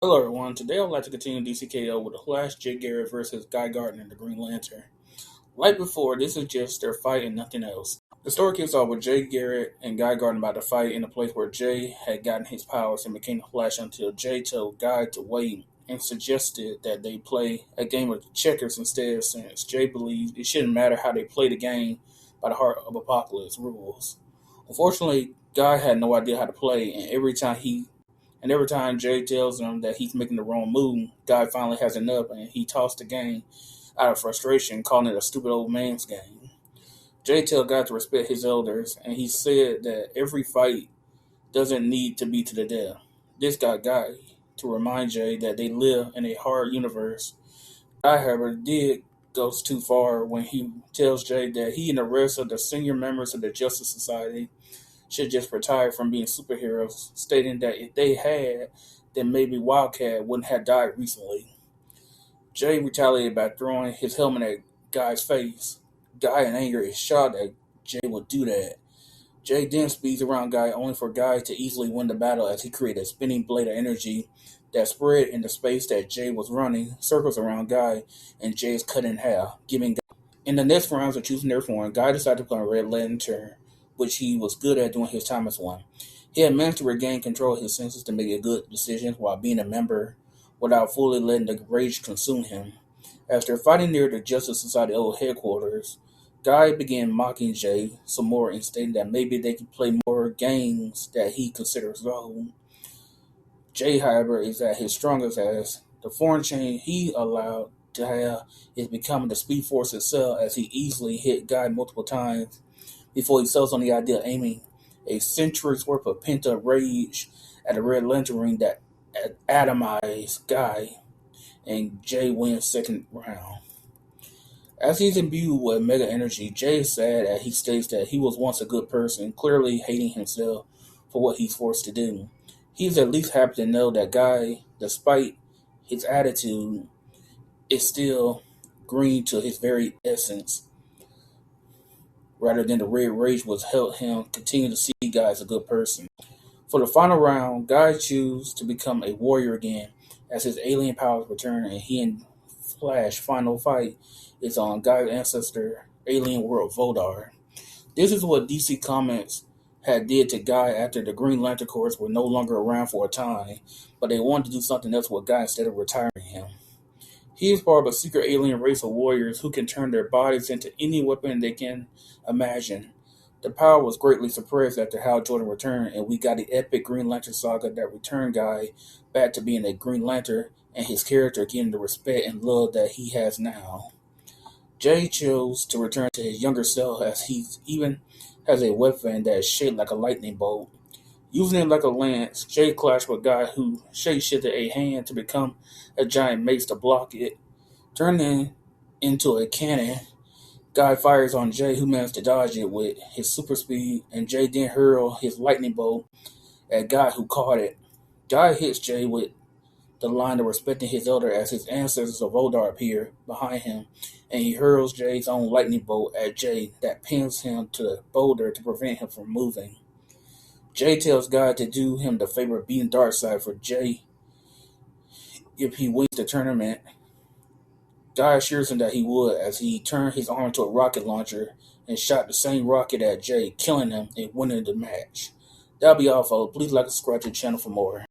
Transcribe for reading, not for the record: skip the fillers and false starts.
Hello everyone, today I would like to continue DCKO with the Flash, Jay Garrett versus Guy Gardner and the Green Lantern. Like before, this is just their fight and nothing else. The story kicks off with Jay Garrett and Guy Gardner about to fight in a place where Jay had gotten his powers and became the Flash until Jay told Guy to wait and suggested that they play a game of checkers instead, since Jay believed it shouldn't matter how they play the game by the Heart of Apocalypse rules. Unfortunately, Guy had no idea how to play, and every time Jay tells him that he's making the wrong move, Guy finally has enough and he tossed the game out of frustration, calling it a stupid old man's game. Jay tells Guy to respect his elders, and he said that every fight doesn't need to be to the death. This got Guy to remind Jay that they live in a hard universe. Guy, however, did goes too far when he tells Jay that he and the rest of the senior members of the Justice Society should just retire from being superheroes, stating that if they had, then maybe Wildcat wouldn't have died recently. Jay retaliated by throwing his helmet at Guy's face. Guy, in anger, is shocked that Jay would do that. Jay then speeds around Guy, only for Guy to easily win the battle as he created a spinning blade of energy that spread in the space that Jay was running, circles around Guy, and Jay is cut in half, giving Guy. In the next rounds of choosing their form, Guy decided to become a Red Lantern, which he was good at doing his time as one. He had managed to regain control of his senses to make good decisions while being a member without fully letting the rage consume him. After fighting near the Justice Society old headquarters, Guy began mocking Jay some more and stating that maybe they could play more games that he considers low. Jay, however, is at his strongest as the foreign chain he allowed to have is becoming the Speed Force itself as he easily hit Guy multiple times before he settles on the idea of aiming a century's worth of pent-up rage at a Red Lantern ring that atomized Guy, and Jay wins second round. As he's imbued with mega energy, Jay is sad as he states that he was once a good person, clearly hating himself for what he's forced to do. He's at least happy to know that Guy, despite his attitude, is still green to his very essence, rather than the red rage was help him continue to see Guy as a good person. For the final round, Guy chooses to become a warrior again as his alien powers return, and he and Flash final fight is on Guy's ancestor alien world Vodar. This is what DC Comics had did to Guy after the Green Lantern Corps were no longer around for a time, but they wanted to do something else with Guy instead of retiring him. He is part of a secret alien race of warriors who can turn their bodies into any weapon they can imagine. The power was greatly suppressed after Hal Jordan returned, and we got the epic Green Lantern saga that returned Guy back to being a Green Lantern and his character getting the respect and love that he has now. Jay chose to return to his younger self as he even has a weapon that is shaped like a lightning bolt. Using it like a lance, Jay clashed with a Guy who shape-shifted a hand to become a giant mace to block it. Turning into a cannon, Guy fires on Jay, who managed to dodge it with his super speed, and Jay then hurls his lightning bolt at Guy, who caught it. Guy hits Jay with the line of respecting his elder as his ancestors of Vodar appear behind him, and he hurls Jay's own lightning bolt at Jay that pins him to the boulder to prevent him from moving. Jay tells Guy to do him the favor of beating Darkseid for Jay if he wins the tournament. Guy assures him that he would as he turned his arm to a rocket launcher and shot the same rocket at Jay, killing him and winning the match. That'll be all, folks. Please like and subscribe to the channel for more.